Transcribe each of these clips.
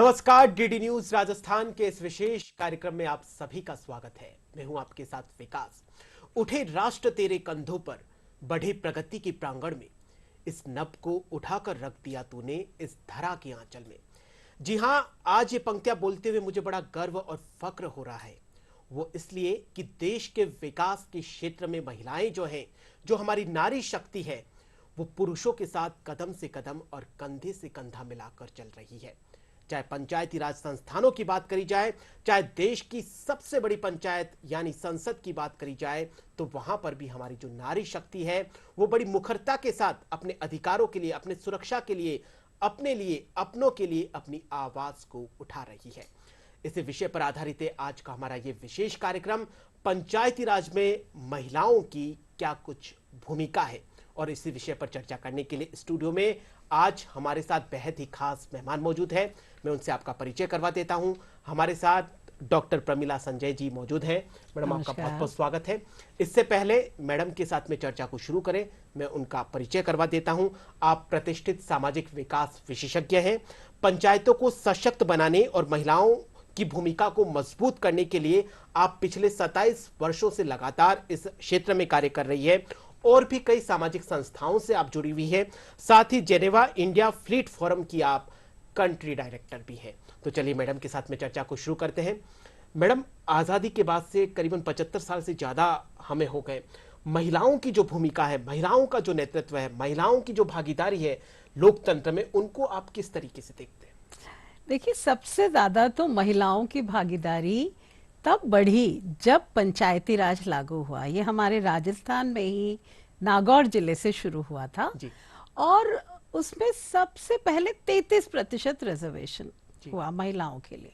नमस्कार, DD news Rajasthan के इस विशेष कार्यक्रम में आप सभी का स्वागत है। मैं हूं आपके साथ विकास। उठे राष्ट्र तेरे कंधों पर, बढ़े प्रगति की प्रांगण में, इस नभ को उठाकर रख दिया तूने इस धरा के आंचल में। जी हां, आज ये पंक्तियां बोलते हुए मुझे बड़ा गर्व और फक्र हो रहा है। वो इसलिए कि देश के विकास के क्षेत्र में महिलाएं जो हैं, जो हमारी नारी शक्ति है, वो पुरुषों के साथ कदम से कदम और कंधे से कंधा मिलाकर चल रही है। चाहे पंचायती राज संस्थानों की बात करी जाए, चाहे देश की सबसे बड़ी पंचायत यानी संसद की बात करी जाए, तो वहां पर भी हमारी जो नारी शक्ति है वो बड़ी मुखरता के साथ अपने अधिकारों के लिए, अपने सुरक्षा के लिए, अपने लिए, अपनों के लिए अपनी आवाज को उठा रही है। इसी विषय पर आधारित है आज का हमारा ये विशेष कार्यक्रम, पंचायती राज में महिलाओं की क्या कुछ भूमिका है। और इसी विषय पर चर्चा करने के लिए स्टूडियो में आज हमारे साथ बेहद ही खास मेहमान मौजूद है। मैं उनसे आपका परिचय करवा देता हूं। हमारे साथ डॉक्टर प्रमिला संजय जी मौजूद हैं। मैडम, आपका बहुत बहुत स्वागत है। इससे पहले मैडम के साथ में चर्चा को शुरू करें, मैं उनका परिचय करवा देता हूं। आप प्रतिष्ठित सामाजिक विकास विशेषज्ञ हैं। पंचायतों को सशक्त बनाने और महिलाओं की भूमिका को मजबूत करने के लिए आप पिछले 27 वर्षों से लगातार इस क्षेत्र में कार्य कर रही है और भी कई सामाजिक संस्थाओं से आप जुड़ी हुई है। साथ ही जेनेवा इंडिया फ्लीट फोरम की आप कंट्री डायरेक्टर भी हैं। तो चलिए मैडम के साथ में चर्चा को शुरू करते हैं। मैडम, आजादी के बाद से करीबन 75 साल से ज्यादा हमें हो गए। महिलाओं की जो भूमिका है, महिलाओं का जो नेतृत्व है, महिलाओं की जो भागीदारी है लोकतंत्र में, उनको आप किस तरीके से देखते हैं? देखिए, सबसे ज्यादा तो महिलाओं की भागीदारी तब बढ़ी जब पंचायती राज लागू हुआ। ये हमारे राजस्थान में ही नागौर जिले से शुरू हुआ था जी। और उसमें सबसे पहले 33% रिजर्वेशन हुआ महिलाओं के लिए।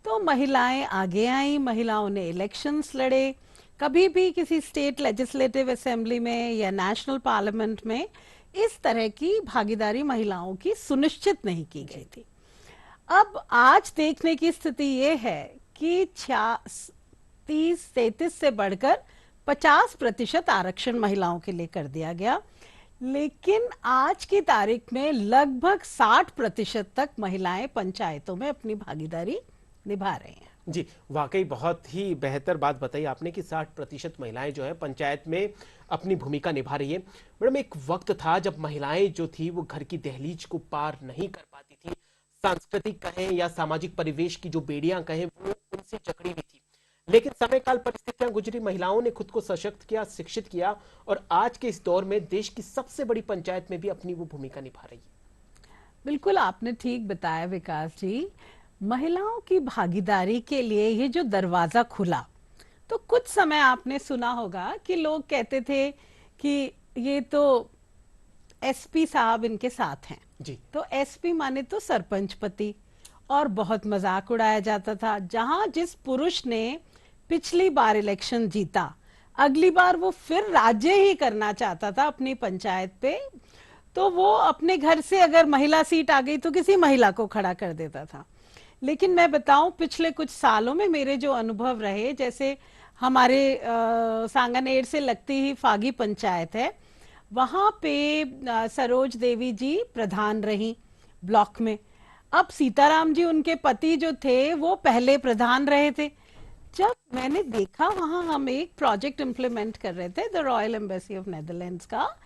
तो महिलाएं आगे आई, महिलाओं ने इलेक्शंस लड़े। कभी भी किसी स्टेट लेजिस्लेटिव असेंबली में या नेशनल पार्लियामेंट में इस तरह की भागीदारी महिलाओं की सुनिश्चित नहीं की गई थी। अब आज देखने की स्थिति ये है कि 33 से बढ़कर 50% आरक्षण महिलाओं के लिए कर दिया गया। लेकिन आज की तारीख में लगभग 60% तक महिलाएं पंचायतों में अपनी भागीदारी निभा रही हैं। जी, वाकई बहुत ही बेहतर बात बताई आपने कि 60% महिलाएं जो है पंचायत में अपनी भूमिका निभा रही है। मैडम, एक वक्त था जब महिलाएं जो थी वो घर की दहलीज को पार नहीं कर पाती थी। सांस्कृतिक कहें या सामाजिक परिवेश की जो बेड़ियां कहें वो उनसे जकड़ी हुई थी। लेकिन समय काल परिस्थितियां गुजरी, महिलाओं ने खुद को सशक्त किया, शिक्षित किया और आज के इस दौर में देश की सबसे बड़ी पंचायत में भी अपनी वो भूमिका निभा रही है। बिल्कुल आपने ठीक बताया विकास जी। महिलाओं की भागीदारी के लिए ये जो दरवाजा खुला, तो कुछ समय आपने सुना होगा कि लोग कहते थे कि ये तो एसपी साहब इनके साथ हैं जी। तो एसपी माने तो सरपंच पति, और बहुत मजाक उड़ाया जाता था। जहां जिस पुरुष ने पिछली बार इलेक्शन जीता, अगली बार वो फिर राज्य ही करना चाहता था अपनी पंचायत पे, तो वो अपने घर से अगर महिला सीट आ गई तो किसी महिला को खड़ा कर देता था। लेकिन मैं बताऊं, पिछले कुछ सालों में मेरे जो अनुभव रहे, जैसे हमारे सांगानेर से लगती ही फागी पंचायत है, वहां पे सरोज देवी जी प्रधान रही ब्लॉक में। अब सीताराम जी उनके पति जो थे वो पहले प्रधान रहे थे। जब मैंने देखा, वहां हम एक प्रोजेक्ट इंप्लीमेंट कर रहे थे the royal embassy of Netherlands का,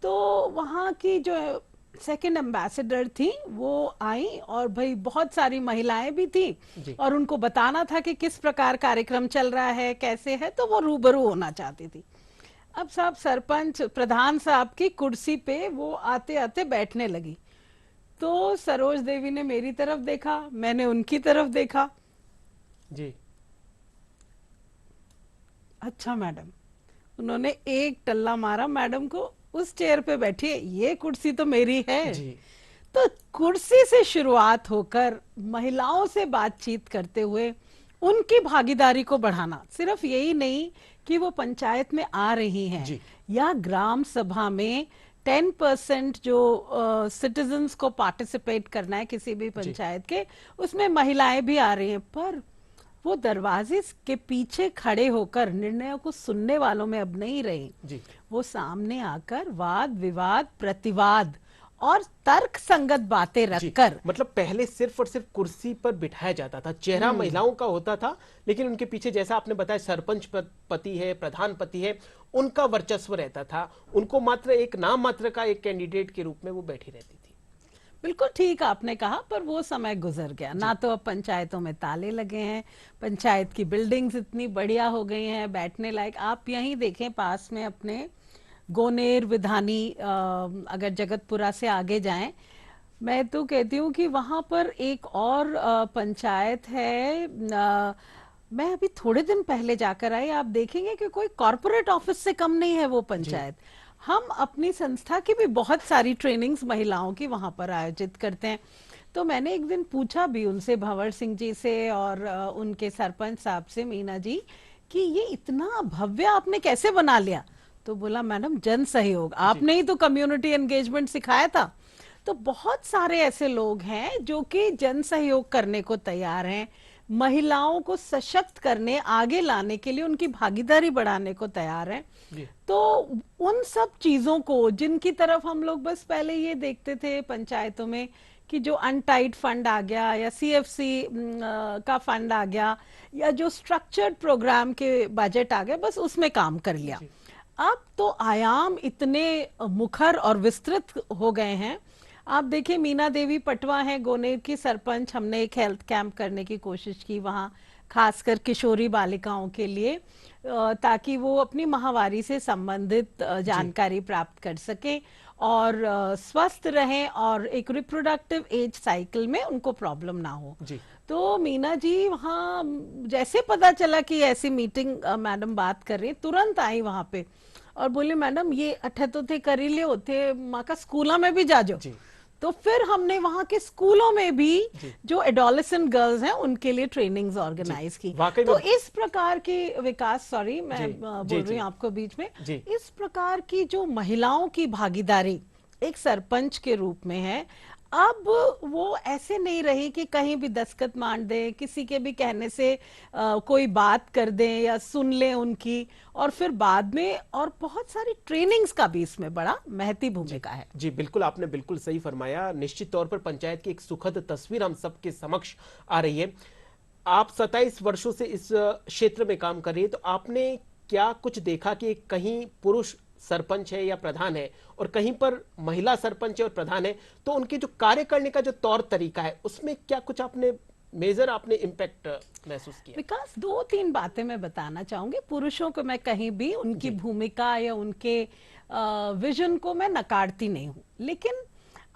तो वहां की जो सेकंड एम्बेसडर थी वो आई और भाई बहुत सारी महिलाएं भी थी और उनको बताना था कि किस प्रकार कार्यक्रम चल रहा है, कैसे है, तो वो रूबरू होना चाहती थी। अब साहब सरपंच प्रधान साहब की कुर्सी पे वो आते आते बैठने लगी, तो सरोज देवी ने मेरी तरफ देखा, मैंने उनकी तरफ देखा जी। अच्छा मैडम, उन्होंने एक टल्ला मारा मैडम को, उस चेयर पे बैठिए, ये कुर्सी तो मेरी है जी। तो कुर्सी से शुरुआत होकर महिलाओं से बातचीत करते हुए उनकी भागीदारी को बढ़ाना, सिर्फ यही नहीं कि वो पंचायत में आ रही हैं या ग्राम सभा में 10% जो सिटीजन्स को पार्टिसिपेट करना है किसी भी पंचायत के, उसमें महिलाएं भी आ रही हैं, पर वो दरवाजे के पीछे खड़े होकर निर्णयों को सुनने वालों में अब नहीं रही। वो सामने आकर वाद विवाद प्रतिवाद और तर्क संगत बातें जी, रखकर। मतलब पहले सिर्फ और सिर्फ कुर्सी पर बिठाया जाता था, चेहरा महिलाओं का होता था, लेकिन उनके पीछे जैसा आपने बताया सरपंच पति है, प्रधान पति है, उनका वर्चस्व रहता था। उनको मात्र एक नाम मात्र का एक कैंडिडेट के रूप में वो बैठी रहती थी। बिल्कुल ठीक आपने कहा, पर वो समय गुजर गया ना। तो अब पंचायतों में ताले लगे हैं, पंचायत की बिल्डिंग्स इतनी बढ़िया हो गई हैं, बैठने लायक। आप यहीं देखें पास में अपने गोनेर विधानी, अगर जगतपुरा से आगे जाएं, मैं तो कहती हूँ कि वहां पर एक और पंचायत है। मैं अभी थोड़े दिन पहले जाकर आई, आप देखेंगे कि कोई कॉरपोरेट ऑफिस से कम नहीं है वो पंचायत। हम अपनी संस्था की भी बहुत सारी ट्रेनिंग्स महिलाओं की वहां पर आयोजित करते हैं। तो मैंने एक दिन पूछा भी उनसे, भंवर सिंह जी से और उनके सरपंच साहब से, मीना जी, कि ये इतना भव्य आपने कैसे बना लिया? तो बोला, मैडम जन सहयोग, आपने ही तो कम्युनिटी एंगेजमेंट सिखाया था। तो बहुत सारे ऐसे लोग हैं जो कि जन सहयोग करने को तैयार हैं, महिलाओं को सशक्त करने, आगे लाने के लिए उनकी भागीदारी बढ़ाने को तैयार हैं। तो उन सब चीजों को, जिनकी तरफ हम लोग बस पहले ये देखते थे पंचायतों में कि जो अनटाइड फंड आ गया या सीएफसी का फंड आ गया या जो स्ट्रक्चर्ड प्रोग्राम के बजट आ गए, बस उसमें काम कर लिया। अब तो आयाम इतने मुखर और विस्तृत हो गए हैं। आप देखिए, मीना देवी पटवा है गोनेर की सरपंच। हमने एक हेल्थ कैंप करने की कोशिश की वहां, खासकर किशोरी बालिकाओं के लिए, ताकि वो अपनी माहवारी से संबंधित जानकारी प्राप्त कर सके और स्वस्थ रहें और एक रिप्रोडक्टिव एज साइकिल में उनको प्रॉब्लम ना हो। तो मीना जी वहाँ जैसे पता चला कि ऐसी मीटिंग मैडम बात कर रही है, तुरंत आई वहां पे और बोले, मैडम ये अठे तो थे करी ले होते माँ का स्कूलों में भी जाजो। तो फिर हमने वहां के स्कूलों में भी जो एडोलेसेंट गर्ल्स हैं उनके लिए ट्रेनिंग्स ऑर्गेनाइज की। तो इस प्रकार की विकास, सॉरी मैं बोल रही हूँ आपको बीच में, इस प्रकार की जो महिलाओं की भागीदारी एक सरपंच के रूप में है, अब वो ऐसे नहीं रही कि कहीं भी दस्तखत मार दें, किसी के भी कहने से कोई बात कर दें या सुन लें उनकी, और फिर बाद में, और बहुत सारी ट्रेनिंग्स का भी इसमें बड़ा महती भूमिका है। जी बिल्कुल, आपने बिल्कुल सही फरमाया। निश्चित तौर पर पंचायत की एक सुखद तस्वीर हम सबके समक्ष आ रही है। आप 27 वर्षों से इस क्षेत्र में काम कर रही है, तो आपने क्या कुछ देखा कि कहीं पुरुष सरपंच है या प्रधान है और कहीं पर महिला सरपंच है और प्रधान है, तो उनके जो कार्य करने का जो तौर तरीका है उसमें क्या कुछ आपने मेजर आपने इम्पैक्ट महसूस किया? विकास, 2-3 बातें मैं बताना चाहूंगी। पुरुषों को मैं कहीं भी उनकी भूमिका या उनके विजन को मैं नकारती नहीं हूं, लेकिन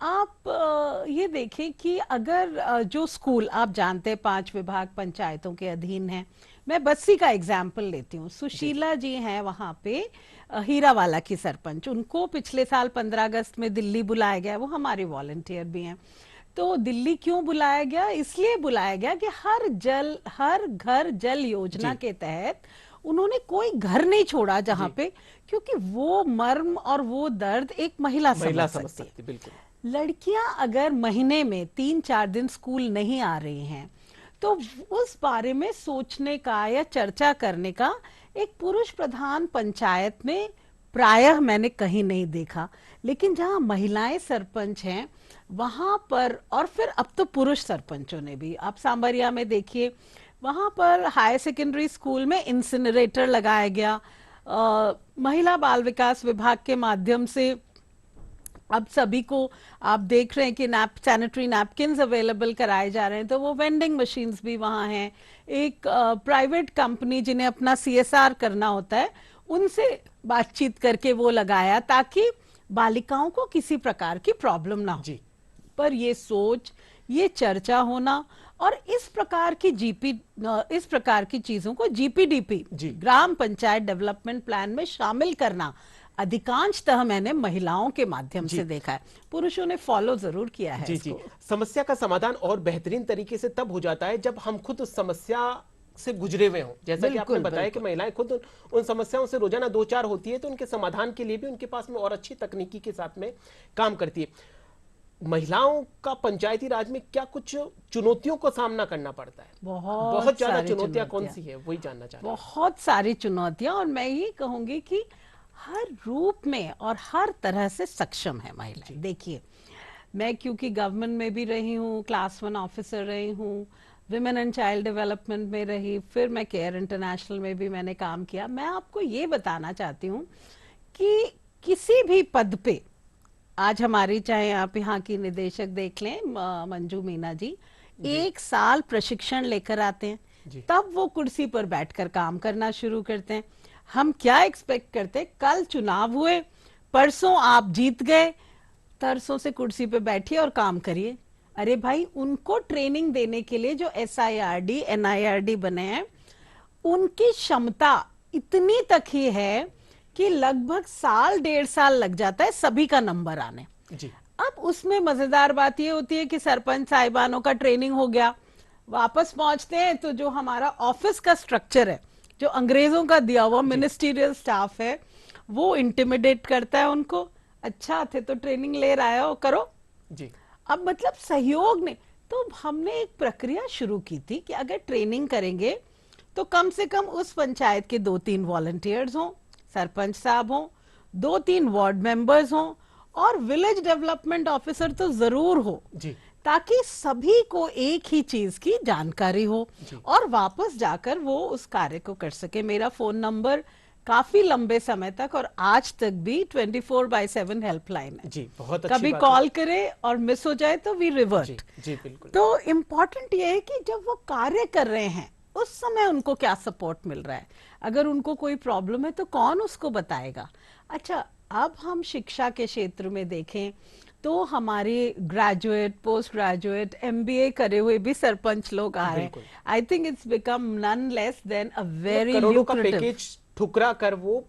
आप ये देखें कि अगर जो स्कूल आप जानते हैं 5 विभाग पंचायतों के अधीन है, मैं बस्सी का एग्जाम्पल लेती हूँ। सुशीला जी हैं वहां पे, हीरावाला की सरपंच। उनको पिछले साल 15 अगस्त में दिल्ली बुलाया गया, वो हमारे वॉलंटियर भी हैं। तो दिल्ली क्यों बुलाया गया? इसलिए बुलाया गया कि हर घर जल योजना के तहत उन्होंने कोई घर नहीं छोड़ा जहां पे, क्योंकि वो मर्म और वो दर्द एक महिला समझ सकती है। बिल्कुल। लड़कियां अगर महीने में 3-4 दिन स्कूल नहीं आ रही हैं, तो उस बारे में सोचने का या चर्चा करने का एक पुरुष प्रधान पंचायत में प्रायः मैंने कहीं नहीं देखा। लेकिन जहां महिलाएं सरपंच हैं वहां पर, और फिर अब तो पुरुष सरपंचों ने भी, आप सांबरिया में देखिए, वहां पर हायर सेकेंडरी स्कूल में इंसिनरेटर लगाया गया। महिला बाल विकास विभाग के माध्यम से अब सभी को आप देख रहे हैं कि सैनिटरी नैपकिन्स अवेलेबल कराए जा रहे हैं, तो वो वेंडिंग मशीन्स भी वहां हैं। एक प्राइवेट कंपनी जिन्हें अपना CSR करना होता है, उनसे बातचीत करके वो लगाया ताकि बालिकाओं को किसी प्रकार की प्रॉब्लम ना हो। पर ये सोच, ये चर्चा होना और इस प्रकार की चीजों को GPDP, ग्राम पंचायत डेवलपमेंट प्लान में शामिल करना अधिकांशतः मैंने महिलाओं के माध्यम से देखा है। पुरुषों ने फॉलो जरूर किया है इसको। समस्या का समाधान और बेहतरीन तरीके से तब हो जाता है जब हम खुद उस समस्या से गुजरे हुए हों। जैसा कि आपने बताया कि महिलाएं खुद उन समस्याओं से रोजाना 2-4 होती है, तो उनके समाधान के लिए भी उनके पास में और अच्छी तकनीकी के साथ में काम करती है। महिलाओं का पंचायती राज में क्या कुछ चुनौतियों को सामना करना पड़ता है? बहुत ज्यादा चुनौतियां कौन सी है, वही जानना चाहता हूं। बहुत सारी चुनौतियां, और मैं ये कहूंगी कि हर रूप में और हर तरह से सक्षम है महिलाएं। देखिए, मैं क्योंकि गवर्नमेंट में भी रही हूँ, क्लास 1 ऑफिसर रही हूँ, विमेन एंड चाइल्ड डेवलपमेंट में रही, फिर मैं केयर इंटरनेशनल में भी मैंने काम किया। मैं आपको ये बताना चाहती हूँ कि किसी भी पद पे आज हमारी, चाहे आप यहाँ की निदेशक देख लें मंजू मीना जी, जी 1 साल प्रशिक्षण लेकर आते हैं, जी तब वो कुर्सी पर बैठकर काम करना शुरू करते हैं। हम क्या एक्सपेक्ट करते हैं, कल चुनाव हुए, परसों आप जीत गए, तरसों से कुर्सी पे बैठिए और काम करिए। अरे भाई, उनको ट्रेनिंग देने के लिए जो SIRD NIRD बने हैं, उनकी क्षमता इतनी तक ही है कि लगभग साल 1.5 साल लग जाता है सभी का नंबर आने। जी अब उसमें मजेदार बात ये होती है कि सरपंच साहिबानों का ट्रेनिंग हो गया, वापस पहुंचते हैं तो जो हमारा ऑफिस का स्ट्रक्चर है, जो अंग्रेजों का दिया हुआ मिनिस्ट्रियल स्टाफ है, वो इंटिमिडेट करता है उनको। अच्छा थे तो ट्रेनिंग ले रहा हो, करो। जी अब मतलब सहयोग ने, तो हमने एक प्रक्रिया शुरू की थी कि अगर ट्रेनिंग करेंगे तो कम से कम उस पंचायत के 2-3 वॉलंटियर्स हों, सरपंच साहब हों, 2-3 वार्ड मेंबर्स हों, और विलेज डेवलपमेंट ऑफिसर तो जरूर हो, जी ताकि सभी को एक ही चीज की जानकारी हो जी और वापस जाकर वो उस कार्य को कर सके। मेरा फोन नंबर काफी लंबे समय तक और आज तक भी 24/7 हेल्पलाइन है। जी, बहुत अच्छी कभी बात है। कॉल करे और मिस हो जाए तो वी जी रिवर्ट। जी बिल्कुल। तो इम्पोर्टेंट ये है कि जब वो कार्य कर रहे हैं उस समय उनको क्या सपोर्ट मिल रहा है, अगर उनको कोई प्रॉब्लम है तो कौन उसको बताएगा। अच्छा, अब हम शिक्षा के क्षेत्र में देखें तो हमारे ग्रेजुएट, पोस्ट ग्रेजुएट, MBA करे हुए भी सरपंच लोग आ रहे हैं। बिल्कुल। I think it's become none less than a मतलब वेरी करोड़ों का ल्यूक्रेटिव। पैकेज ठुकरा कर वो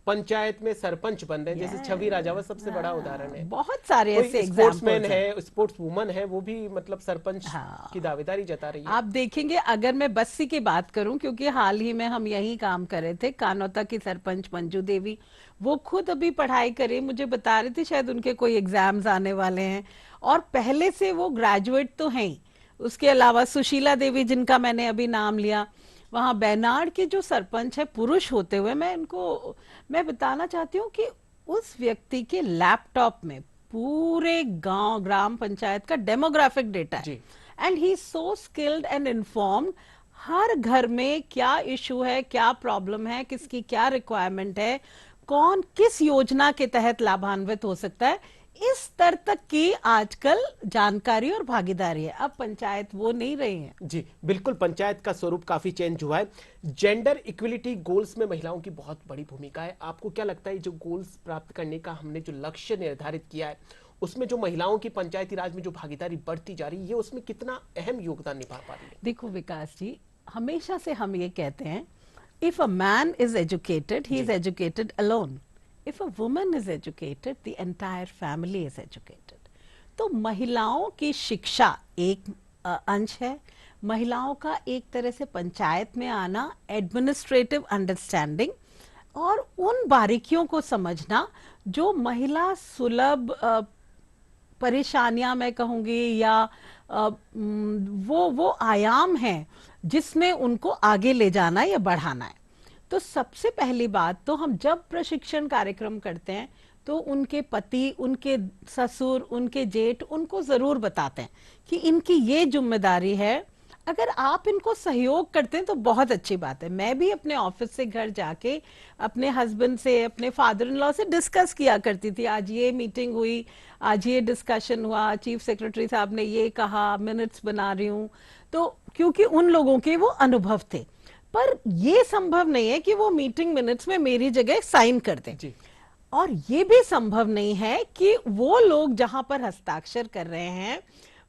पंचायत में सरपंच बन रहे हैं, जैसे छवि राजावत सबसे बड़ा उदाहरण है। बहुत सारे ऐसे कोई स्पोर्ट्समैन एग्जाम्पल्स हैं। है, स्पोर्ट्स वुमन है, वो भी मतलब सरपंच हाँ, की दावेदारी जता रही है। आप देखेंगे, अगर मैं बस्सी की बात करूं, क्योंकि हाल ही में हम यही काम कर रहे थे, कानौता की सरपंच मंजू देवी, वो खुद अभी पढ़ाई करी, मुझे बता रही थी शायद उनके कोई एग्जाम्स आने वाले हैं, और पहले से वो ग्रेजुएट तो हैं ही। उसके अलावा सुशीला देवी, जिनका मैंने अभी नाम लिया, वहां बेनाड के जो सरपंच है पुरुष होते हुए, मैं बताना चाहती हूँ कि उस व्यक्ति के लैपटॉप में पूरे गांव, ग्राम पंचायत का डेमोग्राफिक डेटा है, जी and he so skilled and informed. हर घर में क्या इशू है, क्या प्रॉब्लम है, किसकी क्या रिक्वायरमेंट है, कौन किस योजना के तहत लाभान्वित हो सकता है, इस स्तर तक की आजकल जानकारी और भागीदारी है। अब पंचायत वो नहीं रही है। जी बिल्कुल, पंचायत का स्वरूप काफी चेंज हुआ है। जेंडर इक्विलिटी गोल्स में महिलाओं की बहुत बड़ी भूमिका है। आपको क्या लगता है, जो गोल्स प्राप्त करने का हमने जो लक्ष्य निर्धारित किया है, उसमें जो महिलाओं की पंचायती राज में जो भागीदारी बढ़ती जा रही है, ये उसमें कितना अहम योगदान निभा पा रही है? देखो विकास जी, हमेशा से हम ये कहते हैं, if a man is educated, he is जी educated alone. If a woman is educated, the entire family is educated. तो महिलाओं की शिक्षा एक अंश है, महिलाओं का एक तरह से पंचायत में आना, एडमिनिस्ट्रेटिव अंडरस्टैंडिंग और उन बारीकियों को समझना जो महिला सुलभ परेशानियां मैं कहूंगी, या वो आयाम है जिसमें उनको आगे ले जाना या बढ़ाना है। तो सबसे पहली बात तो, हम जब प्रशिक्षण कार्यक्रम करते हैं तो उनके पति, उनके ससुर, उनके जेठ उनको जरूर बताते हैं कि इनकी ये जिम्मेदारी है। अगर आप इनको सहयोग करते हैं तो बहुत अच्छी बात है। मैं भी अपने ऑफिस से घर जाके अपने हस्बैंड से, अपने फादर इन लॉ से डिस्कस किया करती थी, आज ये मीटिंग हुई, आज ये डिस्कशन हुआ, चीफ सेक्रेटरी साहब ने ये कहा, मिनट्स बना रही हूँ। तो क्योंकि उन लोगों के वो अनुभव थे, पर ये संभव नहीं है कि वो मीटिंग मिनट्स में मेरी जगह साइन कर दें, जी और ये भी संभव नहीं है कि वो लोग जहां पर हस्ताक्षर कर रहे हैं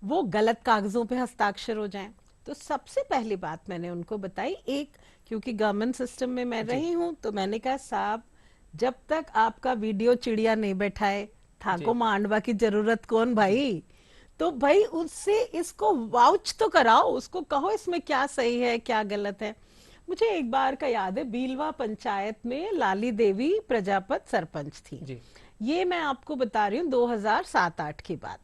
वो गलत कागजों पे हस्ताक्षर हो जाएं। तो सबसे पहली बात मैंने उनको बताई, एक, क्योंकि गवर्नमेंट सिस्टम में मैं रही हूं, तो मैंने कहा साहब, जब तक आपका वीडियो चिड़िया नहीं बैठाए, थाको जी मांडवा की जरूरत कौन जी भाई। तो भाई उससे इसको वाउच तो कराओ, उसको कहो इसमें क्या सही है क्या गलत है। मुझे एक बार का याद है, बीलवा पंचायत में लाली देवी प्रजापत सरपंच थी। जी ये मैं आपको बता रही हूँ 2007-8 की बात।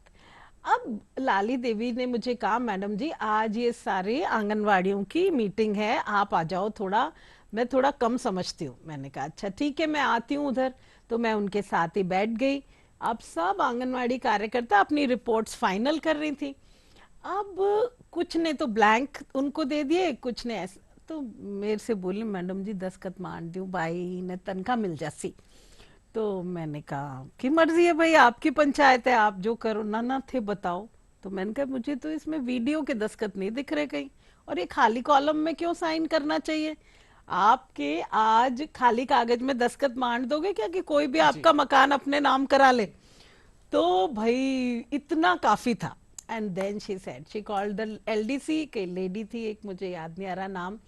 अब लाली देवी ने मुझे कहा, मैडम जी आज ये सारे आंगनवाड़ियों की मीटिंग है, आप आ जाओ, थोड़ा मैं थोड़ा कम समझती हूँ। मैंने कहा अच्छा ठीक है, मैं आती हूँ उधर। तो मैं उनके साथ ही बैठ गई। अब सब आंगनवाड़ी कार्यकर्ता अपनी रिपोर्ट्स फाइनल कर रही थी। अब कुछ ने तो ब्लैंक उनको दे दिए, कुछ ने ऐसे, तो मेरे से बोले मैडम जी दस्खत मार दूं भाई ने तनख्वाह मिल जासी। तो मैंने कहा कि मर्जी है भाई, आपकी पंचायत है, आप जो करो। ना थे बताओ। तो मैंने कहा मुझे तो इसमें वीडियो के दस्खत नहीं दिख रहे कहीं, और ये खाली कॉलम में क्यों साइन करना चाहिए? आपके आज खाली कागज में दस्खत मार दोगे क्या कि कोई भी आपका मकान अपने नाम करा ले? तो भाई इतना काफी था। And then she said, she called the LDC, के लेडी थी एक, मुझे याद नहीं आ रहा नाम,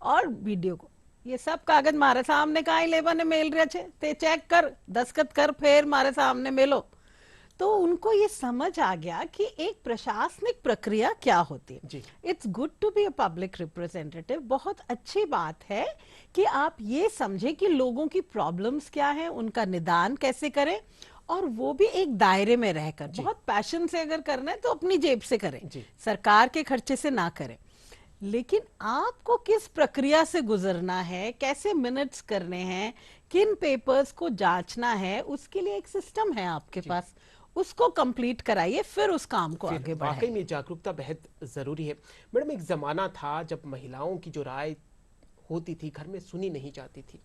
और वीडियो को ये सब कागज मारे सामने का लेबर ने मेल रहे छे, ते चेक कर, दस्खत कर, फिर मारे सामने मेलो। तो उनको ये समझ आ गया कि एक प्रशासनिक प्रक्रिया क्या होती है। It's good to be a public representative. बहुत अच्छी बात है कि आप ये समझे कि लोगों की प्रॉब्लम्स क्या है, उनका निदान कैसे करें, और वो भी एक दायरे में रहकर। बहुत पैशन से अगर करना है तो अपनी जेब से करें, सरकार के खर्चे से ना करें। लेकिन आपको किस प्रक्रिया से गुजरना है, कैसे मिनट्स करने हैं, किन पेपर्स को जांचना है, उसके लिए एक सिस्टम है आपके पास, उसको कंप्लीट कराइए, फिर उस काम को आगे बढ़ाइए। वाकई में जागरूकता बेहद जरूरी है। मैडम, एक जमाना था जब महिलाओं की जो राय होती थी घर में सुनी नहीं जाती थी।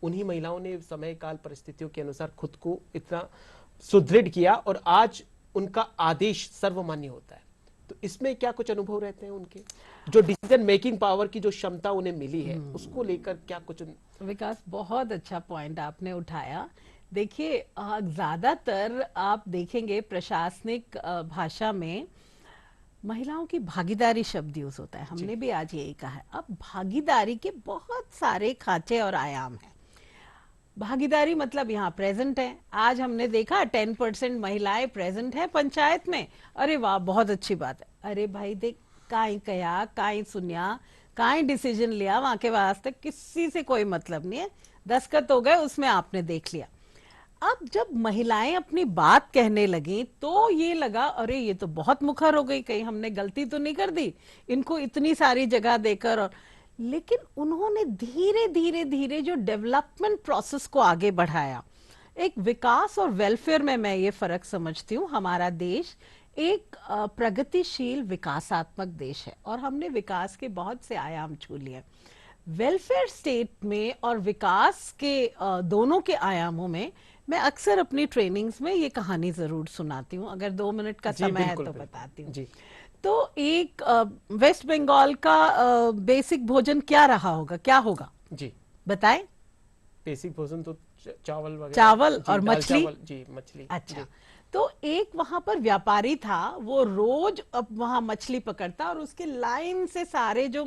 उन्हीं महिलाओं ने समय काल परिस्थितियों के अनुसार खुद को इतना सुदृढ़ किया और आज उनका आदेश सर्वमान्य होता है। तो इसमें क्या कुछ अनुभव रहते हैं उनके, जो डिसीजन मेकिंग पावर की जो क्षमता उन्हें मिली है उसको लेकर क्या कुछ? विकास, बहुत अच्छा पॉइंट आपने उठाया। देखिए, ज्यादातर आप देखेंगे प्रशासनिक भाषा में महिलाओं की भागीदारी शब्द यूज होता है। हमने भी आज यही कहा है। अब भागीदारी के बहुत सारे खांचे और आयाम हैं। भागीदारी मतलब यहाँ प्रेजेंट है। आज हमने देखा 10% महिलाएं प्रेजेंट है पंचायत में। अरे वाह, बहुत अच्छी बात है। अरे भाई देख, काई कया, काई सुनिया, काई डिसीजन लिया, वहां के वास्ते किसी से कोई मतलब नहीं है, दस्तखत हो गए, उसमें आपने देख लिया। अब जब महिलाएं अपनी बात कहने लगी तो ये लगा अरे ये तो बहुत मुखर हो गई, कहीं हमने गलती तो नहीं कर दी इनको इतनी सारी जगह देकर। और लेकिन उन्होंने धीरे धीरे धीरे जो डेवलपमेंट प्रोसेस को आगे बढ़ाया। एक विकास और वेलफेयर में मैं ये फर्क समझती हूँ। हमारा देश एक प्रगतिशील विकासात्मक देश है और हमने विकास के बहुत से आयाम छू लिए। वेलफेयर स्टेट में और विकास के दोनों के आयामों में मैं अक्सर अपनी ट्रेनिंग्स में ये कहानी जरूर सुनाती हूँ। अगर 2 मिनट का समय है तो बताती हूँ। तो एक वेस्ट बंगाल का बेसिक भोजन क्या रहा होगा, क्या होगा जी बताएं? बेसिक भोजन तो चावल वगैरह, चावल और मछली। जी, मछली। अच्छा, तो एक वहां पर व्यापारी था, वो रोज अब वहां मछली पकड़ता और उसके लाइन से सारे जो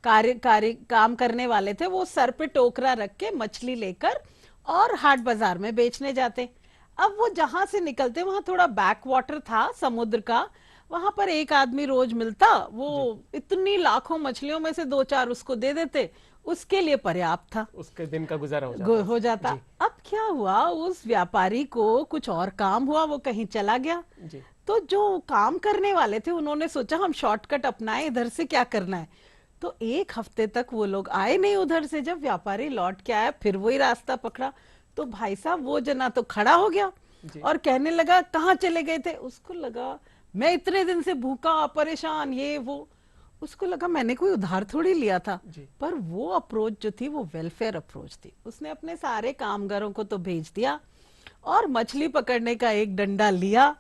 कार्य काम करने वाले थे वो सर पे टोकरा रख के मछली लेकर और हाट बाजार में बेचने जाते। अब वो जहां से निकलते वहां थोड़ा बैक वाटर था समुद्र का, वहां पर एक आदमी रोज मिलता, वो इतनी लाखों मछलियों में से 2-4 उसको दे देते, उसके लिए पर्याप्त था, उसके दिन का गुजारा हो जाता। अब क्या हुआ, उस व्यापारी को कुछ और काम हुआ, वो कहीं चला गया। तो जो काम करने वाले थे उन्होंने सोचा हम शॉर्टकट अपनाएं, इधर से क्या करना है। तो 1 हफ्ते तक वो लोग आए नहीं उधर से। जब व्यापारी लौट के आया फिर वही रास्ता पकड़ा, तो भाई साहब वो जना तो खड़ा हो गया और कहने लगा कहाँ चले गए थे। उसको लगा मैं इतने दिन से भूखा परेशान, ये वो। उसको लगा मैंने कोई उधार थोड़ी लिया था, पर वो अप्रोच जो थी वो वेलफेयर अप्रोच थी। उसने अपने सारे कामगारों को तो भेज दिया और मछली पकड़ने का एक डंडा लिया,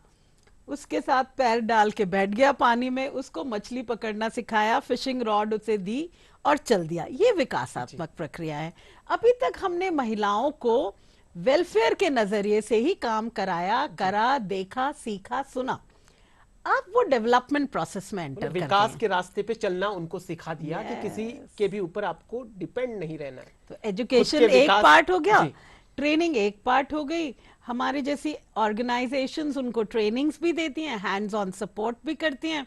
उसके साथ पैर डाल के बैठ गया पानी में, उसको मछली पकड़ना सिखाया, फिशिंग रॉड उसे दी और चल दिया। ये विकासात्मक प्रक्रिया है। अभी तक हमने महिलाओं को वेलफेयर के नजरिए से ही काम कराया, करा, देखा, सीखा, सुना। आप वो डेवलपमेंट प्रोसेस में एंटर करते हैं, विकास के रास्ते पे चलना उनको सिखा दिया कि किसी के भी ऊपर आपको डिपेंड नहीं रहना है। तो एजुकेशन एक पार्ट हो गया, ट्रेनिंग एक पार्ट हो गई। हमारी जैसी ऑर्गेनाइजेशंस उनको ट्रेनिंग्स भी देती हैं, हैंड्स ऑन सपोर्ट भी करती हैं।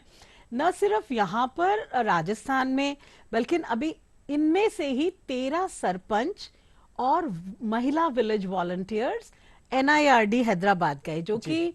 न सिर्फ यहाँ पर राजस्थान में, बल्कि अभी इनमें से ही 13 सरपंच और महिला विलेज वॉलंटियर्स NIRD हैदराबाद गए, जो कि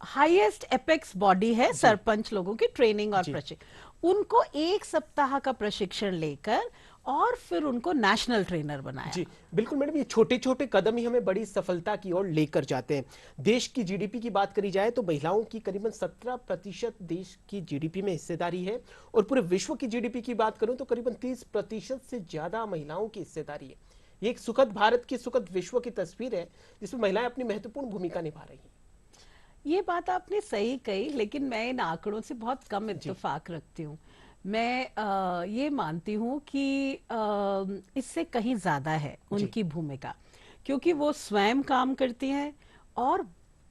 हाईएस्ट एपेक्स बॉडी है सरपंच लोगों की ट्रेनिंग और प्रशिक्षण। उनको 1 सप्ताह का प्रशिक्षण लेकर और फिर उनको नेशनल ट्रेनर बनाया। जी बिल्कुल मैडम, ये छोटे छोटे कदम ही हमें बड़ी सफलता की ओर लेकर जाते हैं। देश की जीडीपी की बात करी जाए तो महिलाओं की करीबन 17% देश की जीडीपी में हिस्सेदारी है, और पूरे विश्व की जीडीपी की बात करूं तो करीबन 30% से ज्यादा महिलाओं की हिस्सेदारी है। ये एक सुखद भारत की, सुखद विश्व की तस्वीर है जिसमें महिलाएं अपनी महत्वपूर्ण भूमिका निभा रही हैं। ये बात आपने सही कही, लेकिन मैं इन आंकड़ों से बहुत कम इत्तेफाक रखती हूँ। मैं ये मानती हूँ कि इससे कहीं ज्यादा है उनकी भूमिका, क्योंकि वो स्वयं काम करती हैं और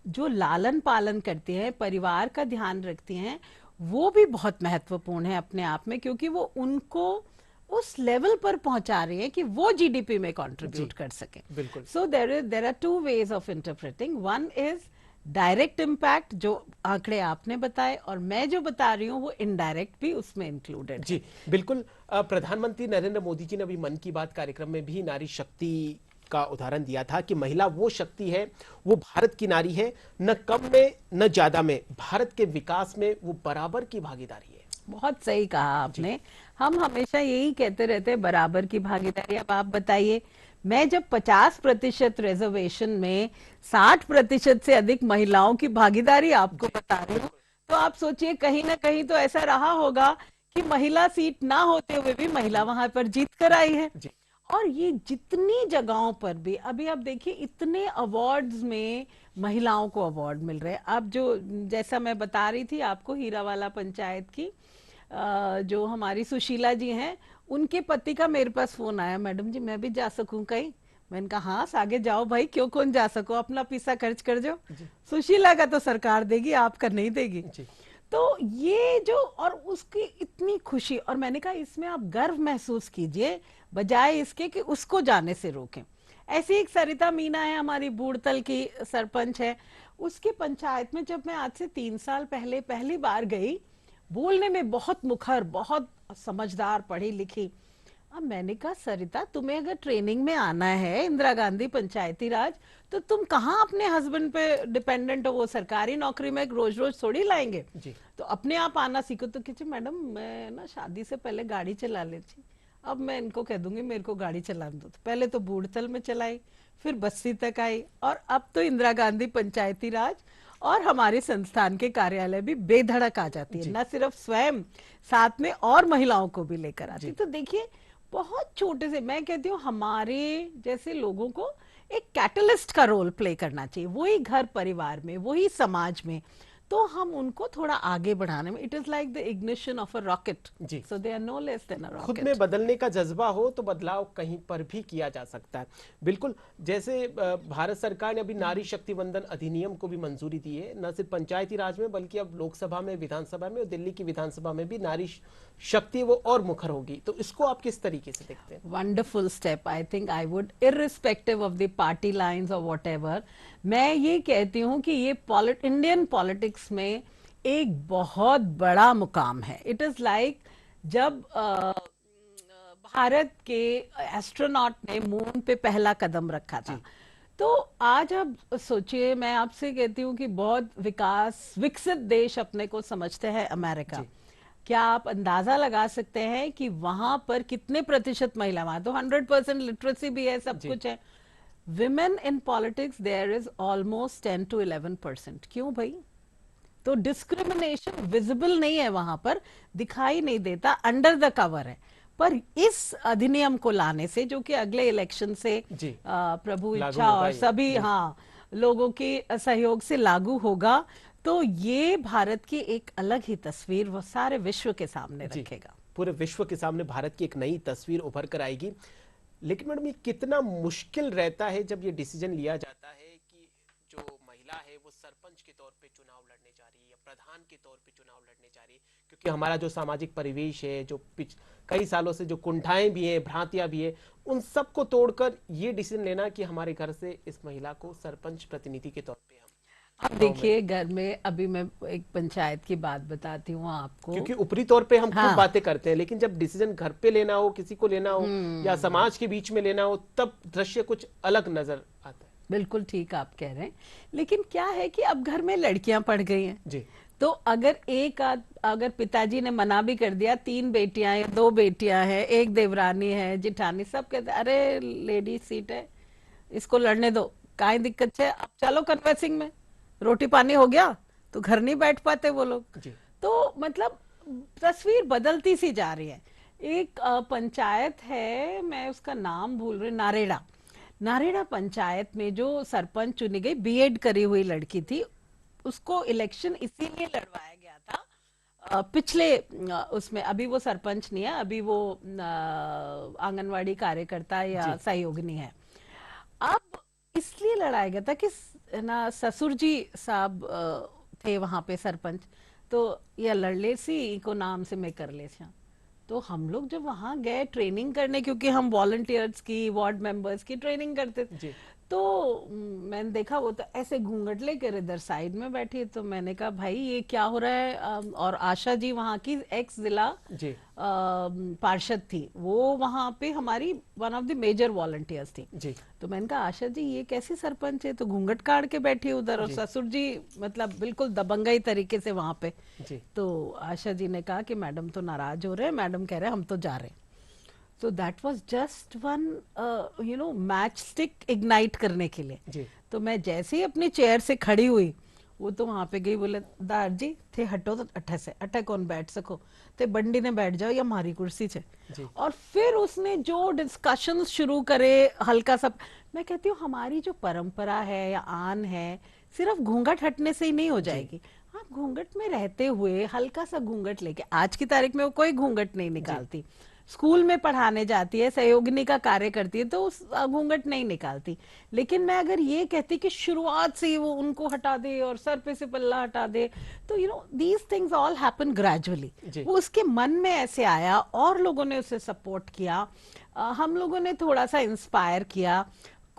जो लालन पालन करती हैं, परिवार का ध्यान रखती हैं, वो भी बहुत महत्वपूर्ण है अपने आप में, क्योंकि वो उनको उस लेवल पर पहुंचा रही है कि वो जीडीपी में कंट्रीब्यूट कर सके। बिल्कुल। So there are two ways of interpreting. One is direct impact जो आंकड़े आपने बताए, और मैं जो बता रही हूँ वो इनडायरेक्ट भी उसमें इंक्लूडेड जी बिल्कुल। प्रधानमंत्री नरेंद्र मोदी जी ने अभी मन की बात कार्यक्रम में भी नारी शक्ति का उदाहरण दिया था कि महिला वो शक्ति है, वो भारत की नारी है, न कम में न ज्यादा में, भारत के विकास में वो बराबर की भागीदारी है। बहुत सही कहा आपने। हम हमेशा यही कहते रहते हैं, बराबर की भागीदारी। अब आप बताइए, मैं जब 50% रिजर्वेशन में 60% से अधिक महिलाओं की भागीदारी आपको बता रही हूँ, तो आप सोचिए कहीं ना कहीं तो ऐसा रहा होगा कि महिला सीट ना होते हुए भी महिला वहां पर जीत कर आई है। और ये जितनी जगहों पर भी अभी आप देखिए, इतने अवार्ड्स में महिलाओं को अवार्ड मिल रहे हैं। अब जो, जैसा मैं बता रही थी आपको, हीरावाला पंचायत की जो हमारी सुशीला जी हैं, उनके पति का मेरे पास फोन आया, मैडम जी मैं भी जा सकूं कहीं? मैंने कहा हाँ आगे जाओ भाई, क्यों कौन जा सको, अपना पैसा खर्च कर जाओ, सुशीला का तो सरकार देगी, आपका नहीं देगी। तो ये जो, और उसकी इतनी खुशी, और मैंने कहा इसमें आप गर्व महसूस कीजिए बजाय इसके कि उसको जाने से रोकें। ऐसी एक सरिता मीना है, हमारी बूढ़तल की सरपंच है, उसकी पंचायत में जब मैं आज से 3 साल पहले पहली बार गई, बोलने में बहुत मुखर, बहुत समझदार, पढ़ी लिखी। अब मैंने कहा सरिता, तुम्हें अगर ट्रेनिंग में आना है इंदिरा गांधी पंचायती राज, तो तुम कहाँ अपने हस्बैंड पे डिपेंडेंट हो, वो सरकारी नौकरी में रोज रोज थोड़ी लाएंगे, तो अपने आप आना सीखो। तो कहते मैडम मैं ना शादी से पहले गाड़ी चला लेती, अब मैं इनको कह दूंगी मेरे को गाड़ी चलाने दो। तो पहले तो बूढ़तल में चलाई, फिर बस्सी तक आई, और अब तो इंदिरा गांधी पंचायती राज और हमारे संस्थान के कार्यालय भी बेधड़क आ जाती है, न सिर्फ स्वयं, साथ में और महिलाओं को भी लेकर आती। तो देखिए, बहुत छोटे से, मैं कहती हूँ हमारे जैसे लोगों को एक कैटलिस्ट का रोल प्ले करना चाहिए, वही घर परिवार में, वही समाज में, तो हम उनको थोड़ा आगे बढ़ाने में, it is like the ignition of a rocket, so they are no less than a rocket. खुद में बदलने का जज्बा हो तो बदलाव कहीं पर भी किया जा सकता है। बिल्कुल, जैसे भारत सरकार ने अभी नारी शक्ति वंदन अधिनियम को भी मंजूरी दी है, न सिर्फ पंचायती राज में बल्कि अब लोकसभा में, विधानसभा में और दिल्ली की विधानसभा में भी नारी शक्ति वो और मुखर होगी। तो इसको आप किस तरीके से देखते हैं? Wonderful step. I think I would, irrespective of the party lines और व्हाटएवर, मैं ये कहती हूँ कि ये इंडियन पॉलिटिक्स में एक बहुत बड़ा मुकाम है। इट इज लाइक जब भारत के एस्ट्रोनॉट ने मून पे पहला कदम रखा था, तो आज आप सोचिए, मैं आपसे कहती हूँ कि बहुत विकसित देश अपने को समझते हैं अमेरिका, क्या आप अंदाजा लगा सकते हैं कि वहां पर कितने प्रतिशत महिला, वहां तो 100% लिटरेसी भी है, सब कुछ है। Women in politics there is almost 10 to 11%। क्यों भाई? तो डिस्क्रिमिनेशन विजिबल नहीं है वहां पर, दिखाई नहीं देता, अंडर द कवर है। पर इस अधिनियम को लाने से, जो कि अगले इलेक्शन से प्रभु इच्छा और सभी लोगों के सहयोग से लागू होगा, तो ये भारत की एक अलग ही तस्वीर वो सारे विश्व के सामने रखेगा। पूरे विश्व के सामने भारत की एक नई तस्वीर उभर कर आएगी। लेकिन मैडम, ये कितना मुश्किल रहता है जब ये डिसीजन लिया जाता है कि जो महिला है वो सरपंच के तौर पे चुनाव लड़ने जा रही है या प्रधान के तौर पे चुनाव लड़ने जा रही है, क्योंकि हमारा जो सामाजिक परिवेश है, जो कई सालों से जो कुंठाएं भी हैं, भ्रांतियां भी है, उन सबको तोड़कर ये डिसीजन लेना कि हमारे घर से इस महिला को सरपंच प्रतिनिधि के तौर पे हम। अब देखिए, घर में अभी मैं एक पंचायत की बात बताती हूँ आपको, क्योंकि ऊपरी तौर पे हम खूब बातें करते हैं, लेकिन जब डिसीजन घर पे लेना हो, किसी को लेना हो या समाज के बीच में लेना हो, तब दृश्य कुछ अलग नजर आता है। बिल्कुल ठीक आप कह रहे हैं। लेकिन क्या है कि अब घर में लड़कियां पढ़ गई हैं, तो अगर पिताजी ने मना भी कर दिया, 3 बेटियां या 2 बेटियां हैं, एक देवरानी है, जिठानी, सब कहते अरे लेडी सीट है, इसको लड़ने दो, काहे दिक्कत है, अब चलो कन्वेंसिंग में, रोटी पानी हो गया, तो घर नहीं बैठ पाते वो लोग। जी तो मतलब तस्वीर बदलती सी जा रही है। एक पंचायत है, मैं उसका नाम भूल रही, नारेड़ा, नारेड़ा पंचायत में जो सरपंच चुनी गई, बीएड करी हुई लड़की थी, उसको इलेक्शन इसीलिए लड़वाया गया था पिछले उसमें, अभी वो सरपंच नहीं है, अभी वो आंगनवाड़ी कार्यकर्ता या जी सहयोगिनी है। अब इसलिए लड़ाया गया था कि ना ससुर जी साहब थे वहां पे सरपंच, तो या लड़ले सी को नाम से मैं कर ले छा। तो हम लोग जब वहां गए ट्रेनिंग करने, क्योंकि हम वॉलंटियर्स की, वार्ड मेंबर्स की ट्रेनिंग करते थे, जी तो मैंने देखा वो तो ऐसे घूंघट लेकर इधर साइड में बैठी, तो मैंने कहा भाई ये क्या हो रहा है। और आशा जी वहाँ की एक्स जिला जी पार्षद थी, वो वहाँ पे हमारी one of the major volunteers थी। जी तो मैंने कहा आशा जी ये कैसी सरपंच है, तो घूंघट काट के बैठी उधर, और जी ससुर जी मतलब बिल्कुल दबंगई तरीके से वहां पे। जी तो आशा जी ने कहा कि मैडम तो नाराज हो रहे हैं, मैडम कह रहे हैं हम तो जा रहे हैं। तो that was just one match stick ignite करने के लिए। जी तो मैं जैसे ही अपनी चेयर से खड़ी हुई, वो तो वहां पे गई, बोले दार जी थे हटो, तो अठे से अठे कौन बैठ सको, ते बंडी ने बैठ जाओ या हमारी कुर्सी से। जी और फिर उसने जो डिस्कशन शुरू करे, हल्का सा, मैं कहती हूँ हमारी जो परंपरा है या आन है, सिर्फ घूंघट हटने से ही नहीं हो जी जाएगी। आप घूंघट में रहते हुए हल्का सा घूंघट लेके, आज की तारीख में वो कोई घूंघट नहीं जी निकालती, स्कूल में पढ़ाने जाती है, सहयोगिनी का कार्य करती है, तो उस घूंघट नहीं निकालती। लेकिन मैं अगर ये कहती कि शुरुआत से ही वो उनको हटा दे और सर पे से पल्ला हटा दे, तो these things all happen gradually. जी वो उसके मन में ऐसे आया और लोगों ने उसे सपोर्ट किया, हम लोगों ने थोड़ा सा इंस्पायर किया।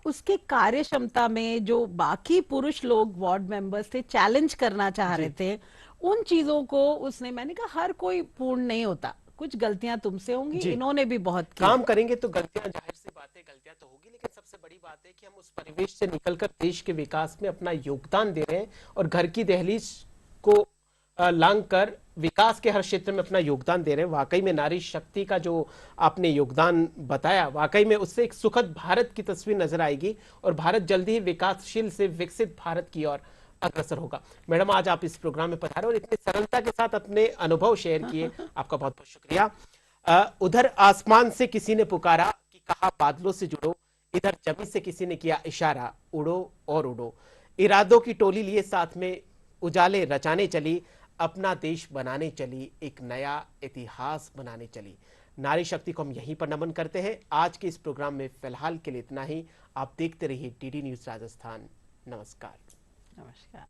उसके कार्य क्षमता में जो बाकी पुरुष लोग वार्ड मेंबर्स थे चैलेंज करना चाह रहे जी थे, उन चीजों को उसने, मैंने कहा हर कोई पूर्ण नहीं होता, कुछ गलतियां तुमसे होंगी, जी इन्होंने भी बहुत की काम है। करेंगे तो गलतियां, जाहिर सी बात है गलतियां तो होगी, लेकिन सबसे बड़ी बात है कि हम उस परिवेश से निकलकर देश के विकास में अपना योगदान दे रहे हैं और घर की दहलीज को लांग कर विकास के हर क्षेत्र में अपना योगदान दे रहे हैं। वाकई में नारी शक्ति का जो आपने योगदान बताया, वाकई में उससे एक सुखद भारत की तस्वीर नजर आएगी और भारत जल्दी ही विकासशील से विकसित भारत की ओर अग्रसर होगा। मैडम, आज आप इस प्रोग्राम में पधारे और इतनी सरलता के साथ अपने अनुभव शेयर किए, आपका बहुत बहुत शुक्रिया। उधर आसमान से किसी ने पुकारा कि कहा बादलों से जुड़ो, इधर जमीन से किसी ने किया इशारा, उड़ो और उड़ो। इरादों की टोली लिए साथ में उजाले रचाने चली, अपना देश बनाने चली, एक नया इतिहास बनाने चली। नारी शक्ति को हम यहीं पर नमन करते हैं। आज के इस प्रोग्राम में फिलहाल के लिए इतना ही। आप देखते रहिए डीडी न्यूज राजस्थान। नमस्कार। नमस्कार।